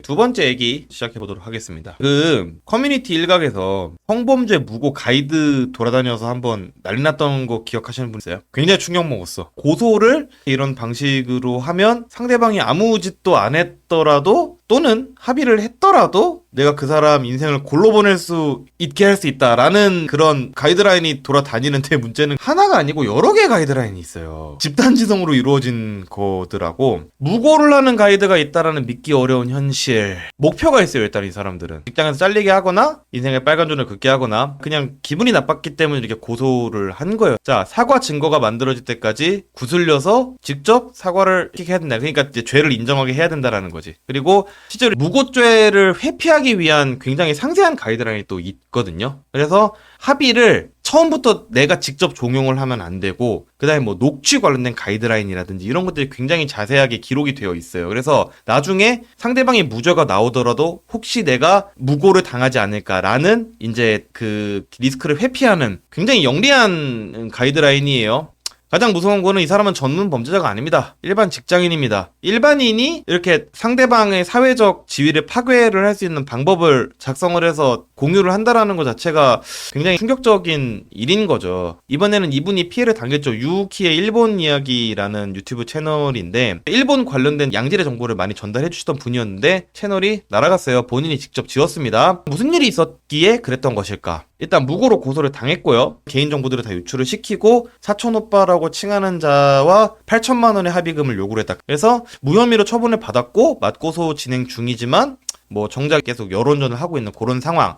두 번째 얘기 시작해보도록 하겠습니다. 커뮤니티 일각에서 성범죄 무고 가이드 돌아다녀서 한번 난리 났던 거 기억하시는 분 있어요? 굉장히 충격 먹었어. 고소를 이런 방식으로 하면 상대방이 아무 짓도 안 했더라도 또는 합의를 했더라도 내가 그 사람 인생을 골로 보낼 수 있게 할 수 있다라는 그런 가이드라인이 돌아다니는데, 문제는 하나가 아니고 여러 개의 가이드라인이 있어요. 집단지성으로 이루어진 거더라고. 무고를 하는 가이드가 있다라는 믿기 어려운 현실. 목표가 있어요. 일단 이 사람들은 직장에서 잘리게 하거나 인생의 빨간존을 긋게 하거나 그냥 기분이 나빴기 때문에 이렇게 고소를 한 거예요. 자, 사과 증거가 만들어질 때까지 구슬려서 직접 사과를 해야 된다. 그러니까 이제 죄를 인정하게 해야 된다라는 거지. 그리고 실제로 무고죄를 회피하기 위한 굉장히 상세한 가이드라인이 또 있거든요. 그래서 합의를 처음부터 내가 직접 종용을 하면 안 되고, 그 다음에 뭐 녹취 관련된 가이드라인이라든지 이런 것들이 굉장히 자세하게 기록이 되어 있어요. 그래서 나중에 상대방이 무죄가 나오더라도 혹시 내가 무고를 당하지 않을까라는 이제 그 리스크를 회피하는 굉장히 영리한 가이드라인이에요. 가장 무서운 거는 이 사람은 전문 범죄자가 아닙니다. 일반 직장인입니다. 일반인이 이렇게 상대방의 사회적 지위를 파괴를 할 수 있는 방법을 작성을 해서 공유를 한다라는 것 자체가 굉장히 충격적인 일인 거죠. 이번에는 이분이 피해를 당했죠. 유키의 일본 이야기라는 유튜브 채널인데, 일본 관련된 양질의 정보를 많이 전달해 주시던 분이었는데 채널이 날아갔어요. 본인이 직접 지웠습니다. 무슨 일이 있었기에 그랬던 것일까? 일단 무고로 고소를 당했고요. 개인정보들을 다 유출을 시키고 사촌오빠라고 칭하는 자와 8천만 원의 합의금을 요구를 했다. 그래서 무혐의로 처분을 받았고 맞고소 진행 중이지만 뭐 정작 계속 여론전을 하고 있는 그런 상황.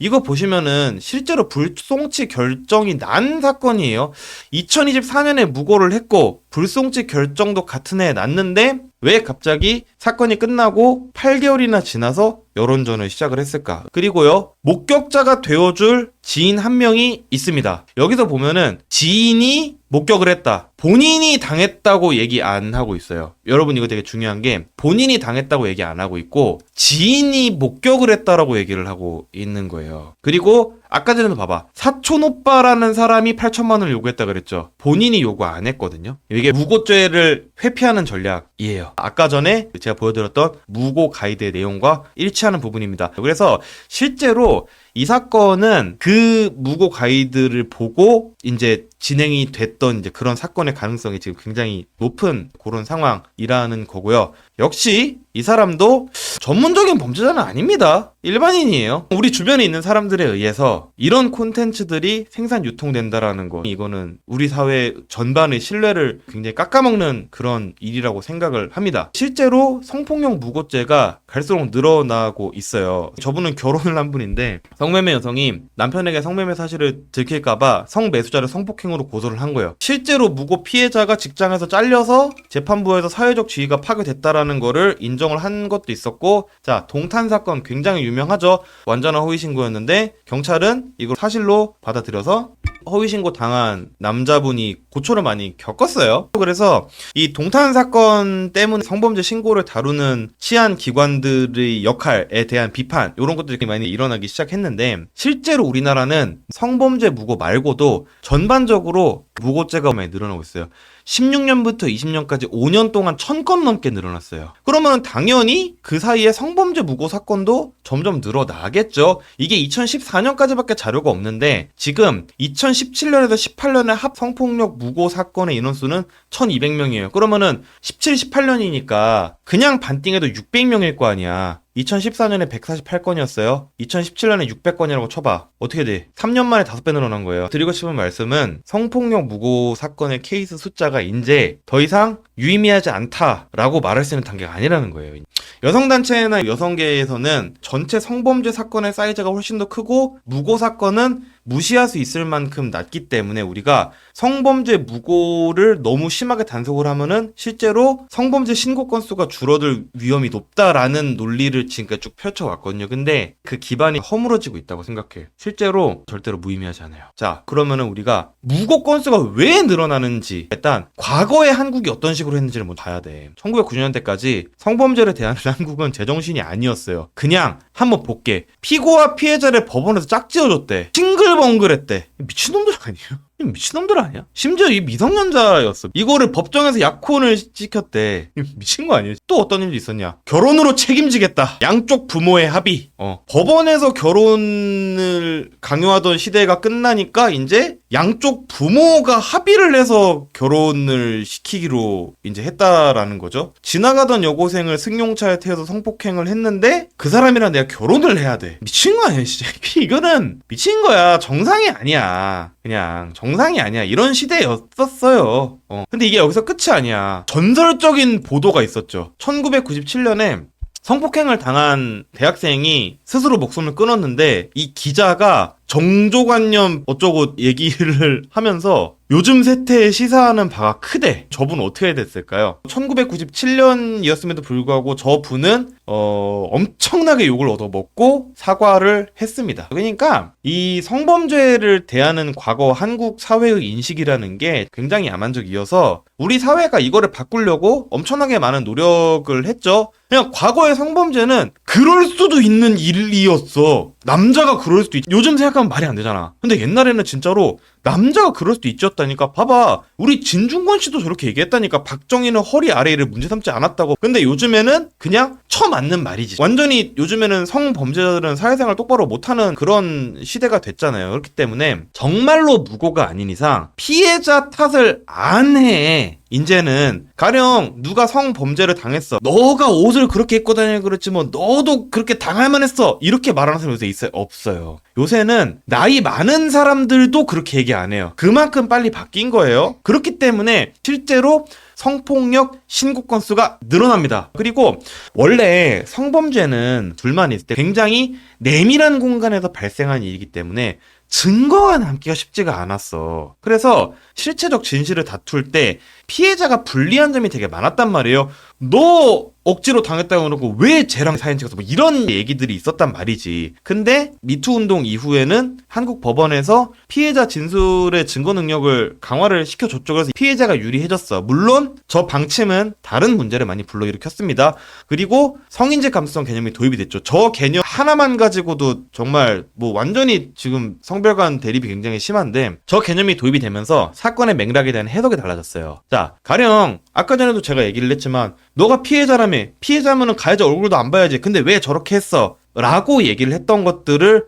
이거 보시면은 실제로 불송치 결정이 난 사건이에요. 2024년에 무고를 했고 불송치 결정도 같은 해에 났는데 왜 갑자기 사건이 끝나고 8개월이나 지나서 여론전을 시작을 했을까? 그리고요, 목격자가 되어줄 지인 한 명이 있습니다. 여기서 보면은 지인이 목격을 했다, 본인이 당했다고 얘기 안 하고 있어요. 여러분, 이거 되게 중요한 게 본인이 당했다고 얘기 안 하고 있고 지인이 목격을 했다라고 얘기를 하고 있는 거예요. 그리고 아까 전에도 봐봐, 사촌오빠라는 사람이 8천만 원을 요구했다 그랬죠. 본인이 요구 안 했거든요. 이게 무고죄를 회피하는 전략이에요. 아까 전에 제가 보여드렸던 무고 가이드의 내용과 일치하는 부분입니다. 그래서 실제로 이 사건은 그 무고 가이드를 보고 이제 진행이 됐던 이제 그런 사건의 가능성이 지금 굉장히 높은 그런 상황이라는 거고요. 역시 이 사람도 전문적인 범죄자는 아닙니다. 일반인이에요. 우리 주변에 있는 사람들에 의해서 이런 콘텐츠들이 생산 유통된다라는 거, 이거는 우리 사회 전반의 신뢰를 굉장히 깎아먹는 그런 일이라고 생각을 합니다. 실제로 성폭력 무고죄가 갈수록 늘어나고 있어요. 저분은 결혼을 한 분인데 성매매 여성이 남편에게 성매매 사실을 들킬까봐 성매수자를 성폭행으로 고소를 한 거예요. 실제로 무고 피해자가 직장에서 잘려서 재판부에서 사회적 지위가 파괴됐다라는 거를 인정을 한 것도 있었고, 자, 동탄 사건 굉장히 유명하죠. 완전한 허위신고였는데 경찰은 이걸 사실로 받아들여서 허위신고 당한 남자분이 고초를 많이 겪었어요. 그래서 이 동탄 사건 때문에 성범죄 신고를 다루는 치안 기관들의 역할에 대한 비판, 이런 것들이 많이 일어나기 시작했는데, 실제로 우리나라는 성범죄 무고 말고도 전반적으로 무고죄가 많이 늘어나고 있어요. 16년부터 20년까지 5년 동안 1000건 넘게 늘어났어요. 그러면 당연히 그 사이에 성범죄 무고 사건도 점점 늘어나겠죠. 이게 2014년까지밖에 자료가 없는데 지금 2017년에서 18년의 합 성폭력 무고 사건의 인원수는 1200명이에요. 그러면은 17, 18년이니까 그냥 반띵해도 600명일 거 아니야. 2014년에 148건이었어요. 2017년에 600건이라고 쳐봐. 어떻게 돼? 3년 만에 5배 늘어난 거예요. 드리고 싶은 말씀은 성폭력 무고 사건의 케이스 숫자가 이제 더 이상 유의미하지 않다라고 말할 수 있는 단계가 아니라는 거예요. 여성단체나 여성계에서는 전체 성범죄 사건의 사이즈가 훨씬 더 크고 무고 사건은 무시할 수 있을 만큼 낮기 때문에 우리가 성범죄 무고를 너무 심하게 단속을 하면은 실제로 성범죄 신고 건수가 줄어들 위험이 높다라는 논리를 지금까지 쭉 펼쳐왔거든요. 근데 그 기반이 허물어지고 있다고 생각해요. 실제로 절대로 무의미하지 않아요. 자, 그러면은 우리가 무고 건수가 왜 늘어나는지, 일단 과거에 한국이 어떤 식으로 했는지를 먼저 봐야 돼. 1990년대까지 성범죄를 대하는 한국은 제정신이 아니었어요. 그냥 한번 볼게. 피고와 피해자를 법원에서 짝지어줬대. 싱글벙글했대. 미친놈들 아니에요? 미친놈들 아니야? 심지어 이 미성년자였어. 이거를 법정에서 약혼을 시켰대. 미친 거 아니야? 또 어떤 일이 있었냐? 결혼으로 책임지겠다. 양쪽 부모의 합의. 법원에서 결혼을 강요하던 시대가 끝나니까 이제 양쪽 부모가 합의를 해서 결혼을 시키기로 이제 했다라는 거죠. 지나가던 여고생을 승용차에 태워서 성폭행을 했는데 그 사람이랑 내가 결혼을 해야 돼. 미친 거 아니야, 진짜. 이거는 미친 거야. 정상이 아니야. 그냥 정상이 아니야. 이런 시대였었어요. 근데 이게 여기서 끝이 아니야. 전설적인 보도가 있었죠. 1997년에 성폭행을 당한 대학생이 스스로 목숨을 끊었는데 이 기자가 정조관념 어쩌고 얘기를 하면서 요즘 세태에 시사하는 바가 크대. 저분 어떻게 됐을까요? 1997년이었음에도 불구하고 저분은 엄청나게 욕을 얻어먹고 사과를 했습니다. 그러니까 이 성범죄를 대하는 과거 한국 사회의 인식이라는 게 굉장히 야만적이어서 우리 사회가 이거를 바꾸려고 엄청나게 많은 노력을 했죠. 그냥 과거의 성범죄는 그럴 수도 있는 일이었어. 남자가 그럴 수도 있지. 요즘 생각하면 말이 안 되잖아. 근데 옛날에는 진짜로 남자가 그럴 수도 있었다니까. 봐봐. 우리 진중권 씨도 저렇게 얘기했다니까. 박정희는 허리 아래를 문제 삼지 않았다고. 근데 요즘에는 그냥 쳐맞는 말이지. 완전히 요즘에는 성범죄자들은 사회생활 똑바로 못하는 그런 시대가 됐잖아요. 그렇기 때문에 정말로 무고가 아닌 이상 피해자 탓을 안 해. 이제는 가령 누가 성범죄를 당했어. 너가 옷을 그렇게 입고 다니고 그랬지 뭐 너도 그렇게 당할 만했어. 이렇게 말하는 사람 요새 있어요? 없어요. 요새는 나이 많은 사람들도 그렇게 얘기 안 해요. 그만큼 빨리 바뀐 거예요. 그렇기 때문에 실제로 성폭력 신고 건수가 늘어납니다. 그리고 원래 성범죄는 둘만 있을 때 굉장히 내밀한 공간에서 발생한 일이기 때문에 증거가 남기가 쉽지가 않았어. 그래서 실체적 진실을 다툴 때 피해자가 불리한 점이 되게 많았단 말이에요. 너 억지로 당했다고 그러고 왜 쟤랑 사진 찍었어? 뭐 이런 얘기들이 있었단 말이지. 근데 미투 운동 이후에는 한국 법원에서 피해자 진술의 증거 능력을 강화를 시켜줬죠. 그래서 피해자가 유리해졌어. 물론 저 방침은 다른 문제를 많이 불러일으켰습니다. 그리고 성인지 감수성 개념이 도입이 됐죠. 저 개념 하나만 가지고도 정말 뭐 완전히 지금 성별 간 대립이 굉장히 심한데 저 개념이 도입이 되면서 사건의 맥락에 대한 해석이 달라졌어요. 자, 가령 아까 전에도 제가 얘기를 했지만 너가 피해자라며. 피해자면은 가해자 얼굴도 안 봐야지. 근데 왜 저렇게 했어? 라고 얘기를 했던 것들을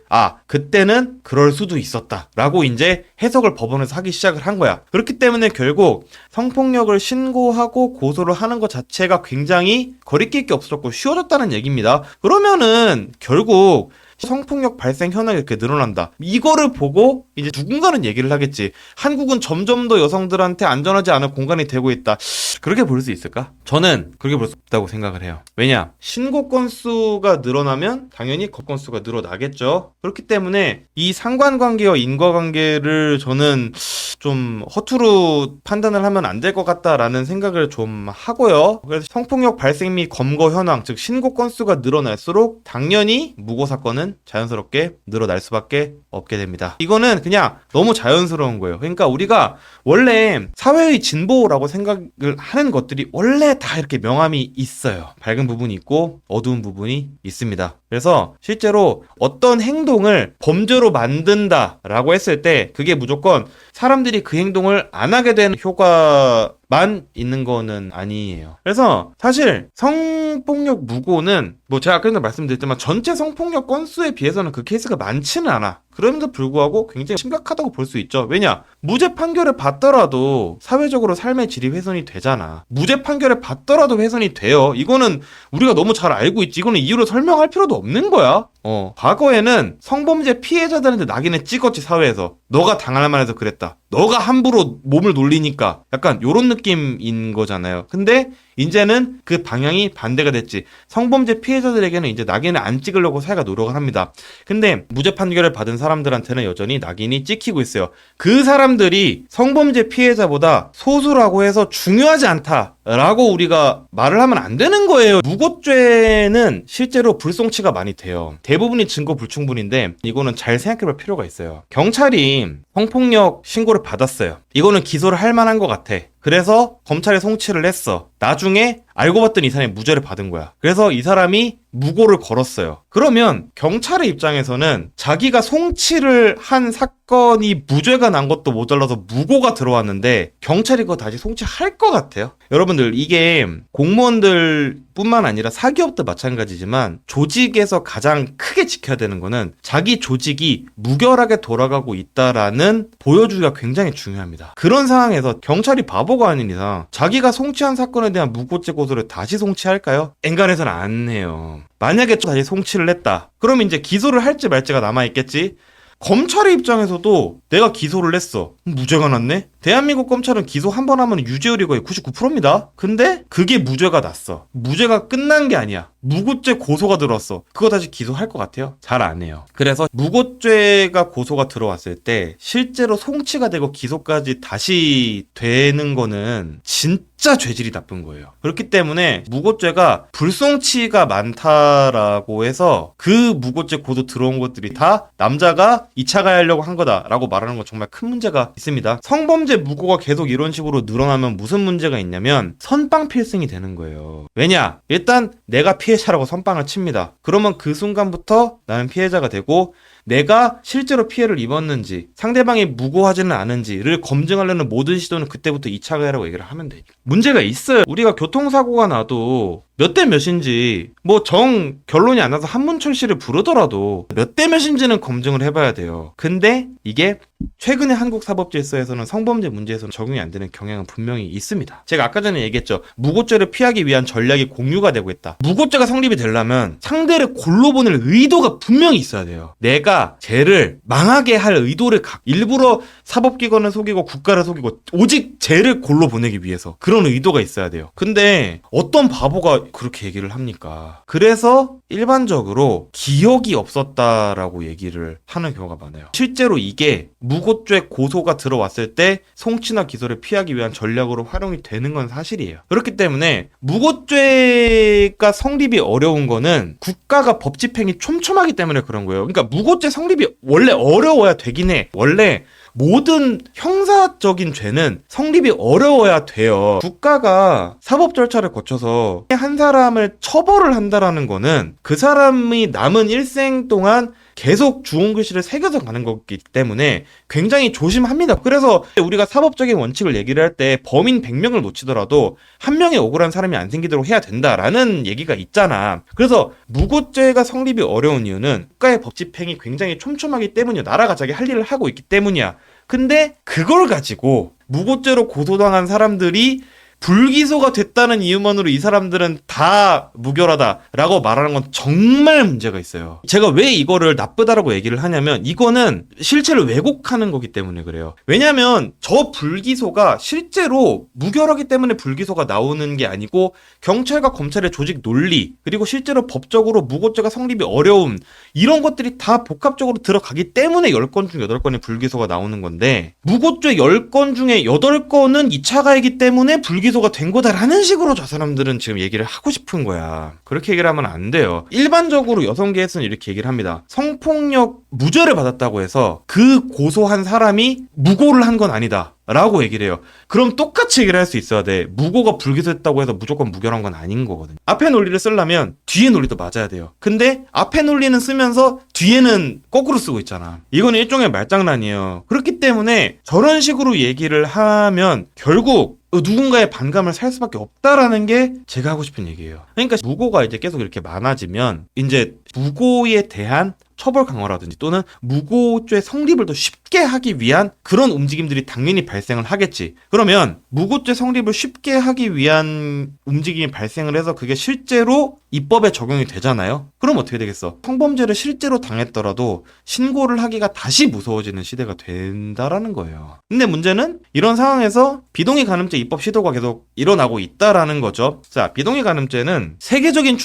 그때는 그럴 수도 있었다 라고 이제 해석을 법원에서 하기 시작을 한 거야. 그렇기 때문에 결국 성폭력을 신고하고 고소를 하는 것 자체가 굉장히 거리낄 게 없었고 쉬워졌다는 얘기입니다. 그러면은 결국 성폭력 발생 현황이 이렇게 늘어난다. 이거를 보고 이제 누군가는 얘기를 하겠지. 한국은 점점 더 여성들한테 안전하지 않은 공간이 되고 있다. 그렇게 볼 수 있을까? 저는 그렇게 볼 수 없다고 생각을 해요. 왜냐? 신고 건수가 늘어나면 당연히 거 건수가 늘어나겠죠. 그렇기 때문에 이 상관관계와 인과관계를 저는 좀 허투루 판단을 하면 안 될 것 같다라는 생각을 좀 하고요. 그래서 성폭력 발생 및 검거 현황, 즉 신고 건수가 늘어날수록 당연히 무고 사건은 자연스럽게 늘어날 수밖에 없게 됩니다. 이거는 그냥 너무 자연스러운 거예요. 그러니까 우리가 원래 사회의 진보라고 생각을 하는 것들이 원래 다 이렇게 명암이 있어요. 밝은 부분이 있고 어두운 부분이 있습니다. 그래서 실제로 어떤 행동을 범죄로 만든다라고 했을 때 그게 무조건 사람들이 그 행동을 안 하게 되는 효과만 있는 거는 아니에요. 그래서 사실 성폭력 무고는 뭐 제가 아까 전에 말씀드렸지만 전체 성폭력 건수에 비해서는 그 케이스가 많지는 않아. 그럼에도 불구하고 굉장히 심각하다고 볼 수 있죠. 왜냐? 무죄 판결을 받더라도 사회적으로 삶의 질이 훼손이 되잖아. 무죄 판결을 받더라도 훼손이 돼요. 이거는 우리가 너무 잘 알고 있지. 이거는 이유로 설명할 필요도 없는 거야. 과거에는 성범죄 피해자들한테 낙인을 찍었지, 사회에서. 너가 당할 만해서 그랬다. 너가 함부로 몸을 놀리니까 약간 요런 느낌인 거잖아요. 근데 이제는 그 방향이 반대가 됐지. 성범죄 피해자들에게는 이제 낙인을 안 찍으려고 사회가 노력을 합니다. 근데 무죄 판결을 받은 사람들한테는 여전히 낙인이 찍히고 있어요. 그 사람들이 성범죄 피해자보다 소수라고 해서 중요하지 않다라고 우리가 말을 하면 안 되는 거예요. 무고죄는 실제로 불송치가 많이 돼요. 대부분이 증거 불충분인데 이거는 잘 생각해볼 필요가 있어요. 경찰이 성폭력 신고를 받았어요. 이거는 기소를 할 만한 것 같아. 그래서 검찰에 송치를 했어. 나중에 알고 봤더니 이 사람이 무죄를 받은 거야. 그래서 이 사람이 무고를 걸었어요. 그러면 경찰의 입장에서는 자기가 송치를 한 사건이 무죄가 난 것도 모자라서 무고가 들어왔는데 경찰이 그거 다시 송치할 것 같아요. 여러분들, 이게 공무원들 뿐만 아니라 사기업도 마찬가지지만 조직에서 가장 크게 지켜야 되는 거는 자기 조직이 무결하게 돌아가고 있다라는 보여주기가 굉장히 중요합니다. 그런 상황에서 경찰이 바보가 아닌 이상 자기가 송치한 사건에 대한 무고죄 고소를 다시 송치할까요? 엔간해서는 안 해요. 만약에 또 다시 송치를 했다. 그러면 이제 기소를 할지 말지가 남아있겠지? 검찰의 입장에서도 내가 기소를 했어. 무죄가 났네? 대한민국 검찰은 기소 한 번 하면 유죄율이 거의 99%입니다. 근데 그게 무죄가 났어. 무죄가 끝난 게 아니야. 무고죄 고소가 들어왔어. 그거 다시 기소할 것 같아요? 잘 안 해요. 그래서 무고죄가 고소가 들어왔을 때 실제로 송치가 되고 기소까지 다시 되는 거는 진짜 죄질이 나쁜 거예요. 그렇기 때문에 무고죄가 불송치가 많다라고 해서 그 무고죄 고소 들어온 것들이 다 남자가 2차 가해하려고 한 거다라고 말하는 건 정말 큰 문제가 있습니다. 성범죄 무고가 계속 이런 식으로 늘어나면 무슨 문제가 있냐면 선빵 필승이 되는 거예요. 왜냐? 일단 내가 피해자라고 선빵을 칩니다. 그러면 그 순간부터 나는 피해자가 되고 내가 실제로 피해를 입었는지 상대방이 무고하지는 않은지를 검증하려는 모든 시도는 그때부터 2차 가해라고 얘기를 하면 돼. 문제가 있어요. 우리가 교통사고가 나도 몇 대 몇인지 뭐 결론이 안 나서 한문철 씨를 부르더라도 몇 대 몇인지는 검증을 해봐야 돼요. 근데 이게 최근에 한국 사법질서에서는 성범죄 문제에서는 적용이 안 되는 경향은 분명히 있습니다. 제가 아까 전에 얘기했죠. 무고죄를 피하기 위한 전략이 공유가 되고 있다. 무고죄가 성립이 되려면 상대를 골로 보낼 의도가 분명히 있어야 돼요. 내가 쟤를 망하게 할 의도를 일부러 사법기관을 속이고 국가를 속이고 오직 쟤를 골로 보내기 위해서 그런 의도가 있어야 돼요. 근데 어떤 바보가 그렇게 얘기를 합니까? 그래서 일반적으로 기억이 없었다라고 얘기를 하는 경우가 많아요. 실제로 이게 무고죄 고소가 들어왔을 때 송치나 기소를 피하기 위한 전략으로 활용이 되는 건 사실이에요. 그렇기 때문에 무고죄가 성립이 어려운 거는 국가가 법 집행이 촘촘하기 때문에 그런 거예요. 그러니까 무고죄 성립이 원래 어려워야 되긴 해. 원래 모든 형사적인 죄는 성립이 어려워야 돼요. 국가가 사법 절차를 거쳐서 한 사람을 처벌을 한다라는 거는 그 사람이 남은 일생 동안 계속 주홍글씨를 새겨서 가는 거기 때문에 굉장히 조심합니다. 그래서 우리가 사법적인 원칙을 얘기를 할 때 범인 100명을 놓치더라도 한 명의 억울한 사람이 안 생기도록 해야 된다라는 얘기가 있잖아. 그래서 무고죄가 성립이 어려운 이유는 국가의 법 집행이 굉장히 촘촘하기 때문이야. 나라가 자기 할 일을 하고 있기 때문이야. 근데 그걸 가지고 무고죄로 고소당한 사람들이 불기소가 됐다는 이유만으로 이 사람들은 다 무결하다라고 말하는 건 정말 문제가 있어요. 제가 왜 이거를 나쁘다라고 얘기를 하냐면 이거는 실체를 왜곡하는 거기 때문에 그래요. 왜냐면 저 불기소가 실제로 무결하기 때문에 불기소가 나오는 게 아니고 경찰과 검찰의 조직 논리 그리고 실제로 법적으로 무고죄가 성립이 어려움 이런 것들이 다 복합적으로 들어가기 때문에 10건 중 8건의 불기소가 나오는 건데 무고죄 10건 중에 8건은 2차 가해이기 때문에 불기소가 된 거다라는 식으로 저 사람들은 지금 얘기를 하고 싶은 거야. 그렇게 얘기를 하면 안 돼요. 일반적으로 여성계에서는 이렇게 얘기를 합니다. 성폭력 무죄를 받았다고 해서 그 고소한 사람이 무고를 한 건 아니다 라고 얘기를 해요. 그럼 똑같이 얘기를 할 수 있어야 돼. 무고가 불기소했다고 해서 무조건 무결한 건 아닌 거거든요. 앞에 논리를 쓰려면 뒤에 논리도 맞아야 돼요. 근데 앞에 논리는 쓰면서 뒤에는 거꾸로 쓰고 있잖아. 이건 일종의 말장난이에요. 그렇기 때문에 저런 식으로 얘기를 하면 결국 누군가의 반감을 살 수밖에 없다라는 게 제가 하고 싶은 얘기예요. 그러니까 무고가 이제 계속 이렇게 많아지면 이제 무고에 대한 처벌 강화라든지 또는 무고죄 성립을 더 쉽게 하기 위한 그런 움직임들이 당연히 발생을 하겠지. 그러면 무고죄 성립을 쉽게 하기 위한 움직임이 발생을 해서 그게 실제로 입법에 적용이 되잖아요. 그럼 어떻게 되겠어? 성범죄를 실제로 당했더라도 신고를 하기가 다시 무서워지는 시대가 된다라는 거예요. 근데 문제는 이런 상황에서 비동의 간음죄 입법 시도가 계속 일어나고 있다라는 거죠. 자, 비동의 간음죄는 세계적인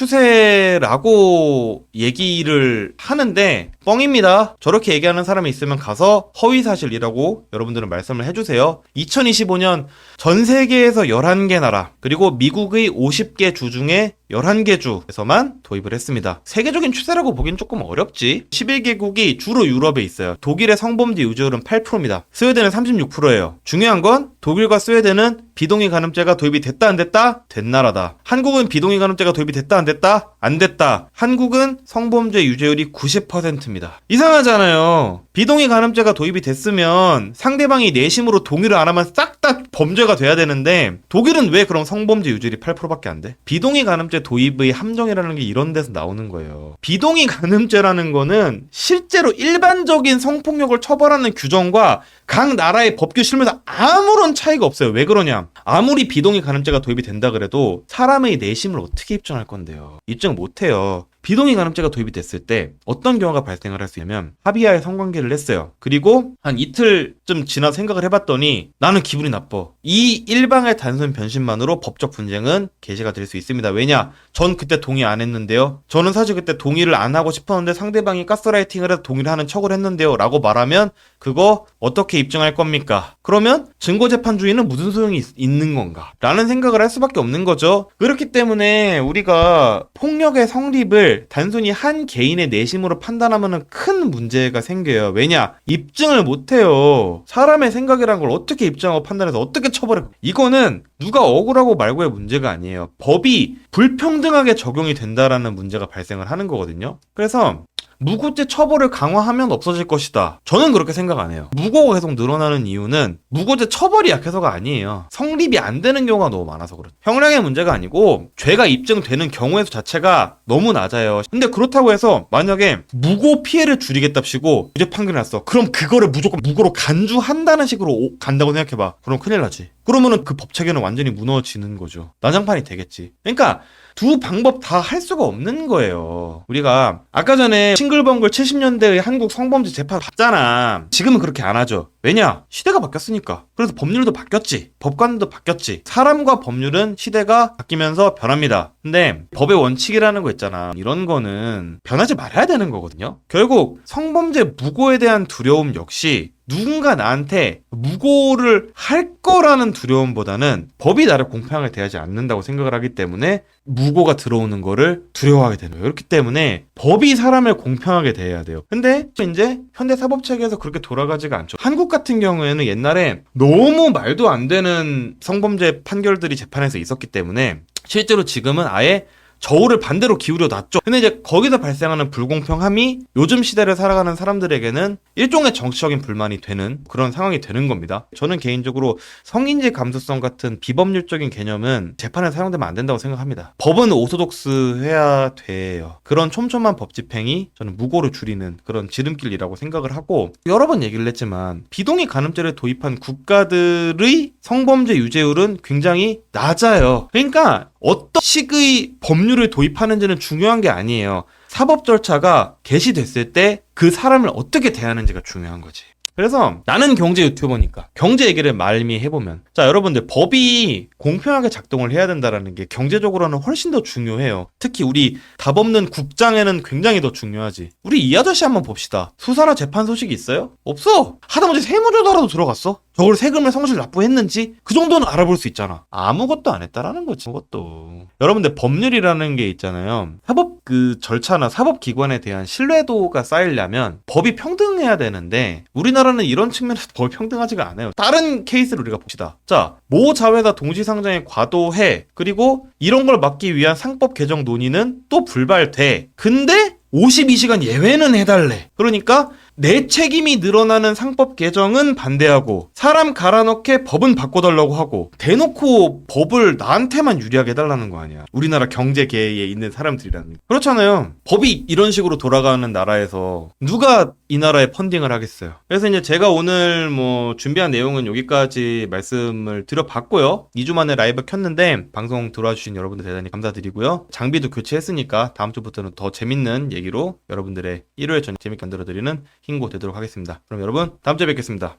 추세라고 얘기를 하는데 뻥입니다. 저렇게 얘기하는 사람이 있으면 가서 허위사실이라고 여러분들은 말씀을 해주세요. 2025년 전 세계에서 11개 나라 그리고 미국의 50개 주 중에 11개 주에서만 도입을 했습니다. 세계적인 추세라고 보긴 조금 어렵지. 11개국이 주로 유럽에 있어요. 독일의 성범죄 유죄율은 8%입니다. 스웨덴은 36%예요. 중요한 건 독일과 스웨덴은 비동의 간음죄가 도입이 됐다 안 됐다? 된 나라다. 한국은 비동의 간음죄가 도입이 됐다 안 됐다? 안 됐다. 한국은 성범죄 유죄율이 90%입니다. 이상하잖아요. 비동의 간음죄가 도입이 됐으면 상대방이 내심으로 동의를 안 하면 싹 다 범죄가 돼야 되는데 독일은 왜 그럼 성범죄 유죄율이 8%밖에 안 돼? 비동의 간음죄 도입의 함정이라는 게 이런 데서 나오는 거예요. 비동의 간음죄라는 거는 실제로 일반적인 성폭력을 처벌하는 규정과 각 나라의 법규 실무에서 아무런 차이가 없어요. 왜 그러냐? 아무리 비동의 간음죄가 도입이 된다 그래도 사람의 내심을 어떻게 입증할 건데요? 입증 못 해요. 비동의 간음죄가 도입이 됐을 때 어떤 경우가 발생을 할 수 있냐면 합의하에 성관계를 했어요. 그리고 한 이틀쯤 지나 생각을 해봤더니 나는 기분이 나빠. 이 일방의 단순 변심만으로 법적 분쟁은 개시가 될 수 있습니다. 왜냐? 전 그때 동의 안 했는데요. 저는 사실 그때 동의를 안 하고 싶었는데 상대방이 가스라이팅을 해서 동의를 하는 척을 했는데요. 라고 말하면 그거 어떻게 입증할 겁니까? 그러면 증거재판주의는 무슨 소용이 있는 건가? 라는 생각을 할 수밖에 없는 거죠. 그렇기 때문에 우리가 폭력의 성립을 단순히 한 개인의 내심으로 판단하면 큰 문제가 생겨요. 왜냐? 입증을 못해요. 사람의 생각이란 걸 어떻게 입증하고 판단해서 어떻게 처벌해? 이거는 누가 억울하고 말고의 문제가 아니에요. 법이 불평등하게 적용이 된다라는 문제가 발생을 하는 거거든요. 그래서 무고죄 처벌을 강화하면 없어질 것이다. 저는 그렇게 생각 안 해요. 무고가 계속 늘어나는 이유는 무고죄 처벌이 약해서가 아니에요. 성립이 안 되는 경우가 너무 많아서 그렇죠. 형량의 문제가 아니고 죄가 입증되는 경우의 수 자체가 너무 낮아요. 근데 그렇다고 해서 만약에 무고 피해를 줄이겠답시고 유죄 판결이 났어. 그럼 그거를 무조건 무고로 간주한다는 식으로 간다고 생각해봐. 그럼 큰일 나지. 그러면은 그 법 체계는 완전히 무너지는 거죠. 난장판이 되겠지. 그러니까 두 방법 다 할 수가 없는 거예요. 우리가 아까 전에 싱글벙글 70년대의 한국 성범죄 재판 봤잖아. 지금은 그렇게 안 하죠. 왜냐? 시대가 바뀌었으니까. 그래서 법률도 바뀌었지. 법관도 바뀌었지. 사람과 법률은 시대가 바뀌면서 변합니다. 근데 법의 원칙이라는 거 있잖아. 이런 거는 변하지 말아야 되는 거거든요. 결국 성범죄 무고에 대한 두려움 역시 누군가 나한테 무고를 할 거라는 두려움보다는 법이 나를 공평하게 대하지 않는다고 생각을 하기 때문에 무고가 들어오는 거를 두려워하게 되는 거예요. 그렇기 때문에 법이 사람을 공평하게 대해야 돼요. 근데 이제 현대 사법체계에서 그렇게 돌아가지가 않죠. 한국 같은 경우에는 옛날에 너무 말도 안 되는 성범죄 판결들이 재판에서 있었기 때문에 실제로 지금은 아예 저울을 반대로 기울여 놨죠. 근데 이제 거기서 발생하는 불공평함이 요즘 시대를 살아가는 사람들에게는 일종의 정치적인 불만이 되는 그런 상황이 되는 겁니다. 저는 개인적으로 성인지 감수성 같은 비법률적인 개념은 재판에 사용되면 안 된다고 생각합니다. 법은 오소독스해야 돼요. 그런 촘촘한 법 집행이 저는 무고를 줄이는 그런 지름길이라고 생각을 하고 여러 번 얘기를 했지만 비동의 간음죄를 도입한 국가들의 성범죄 유죄율은 굉장히 낮아요. 그러니까 어떤 식의 법률을 도입하는지는 중요한 게 아니에요. 사법 절차가 개시됐을 때 그 사람을 어떻게 대하는지가 중요한 거지. 그래서 나는 경제 유튜버니까 경제 얘기를 말미 해보면 자 여러분들 법이 공평하게 작동을 해야 된다는 게 경제적으로는 훨씬 더 중요해요. 특히 우리 답 없는 국장에는 굉장히 더 중요하지. 우리 이 아저씨 한번 봅시다. 수사나 재판 소식이 있어요? 없어. 하다못해 세무조사라도 들어갔어? 저걸 세금을 성실 납부했는지 그 정도는 알아볼 수 있잖아. 아무것도 안 했다라는 거지. 아무것도. 여러분들 법률이라는 게 있잖아요. 사법 그 절차나 사법기관에 대한 신뢰도가 쌓이려면 법이 평등해야 되는데 우리나라는 이런 측면에서 법이 평등하지가 않아요. 다른 케이스를 우리가 봅시다. 자, 모 자회사 동시상장에 과도해. 그리고 이런 걸 막기 위한 상법 개정 논의는 또 불발돼. 근데 52시간 예외는 해달래. 그러니까 내 책임이 늘어나는 상법 개정은 반대하고 사람 갈아넣게 법은 바꿔달라고 하고 대놓고 법을 나한테만 유리하게 해달라는 거 아니야. 우리나라 경제계에 있는 사람들이라는 거. 그렇잖아요. 법이 이런 식으로 돌아가는 나라에서 누가 이 나라에 펀딩을 하겠어요. 그래서 이제 제가 오늘 뭐 준비한 내용은 여기까지 말씀을 드려봤고요. 2주 만에 라이브 켰는데 방송 들어와 주신 여러분들 대단히 감사드리고요. 장비도 교체했으니까 다음 주부터는 더 재밌는 얘기로 여러분들의 일요일 저녁 재밌게 만들어드리는 흰고 되도록 하겠습니다. 그럼 여러분 다음 주에 뵙겠습니다.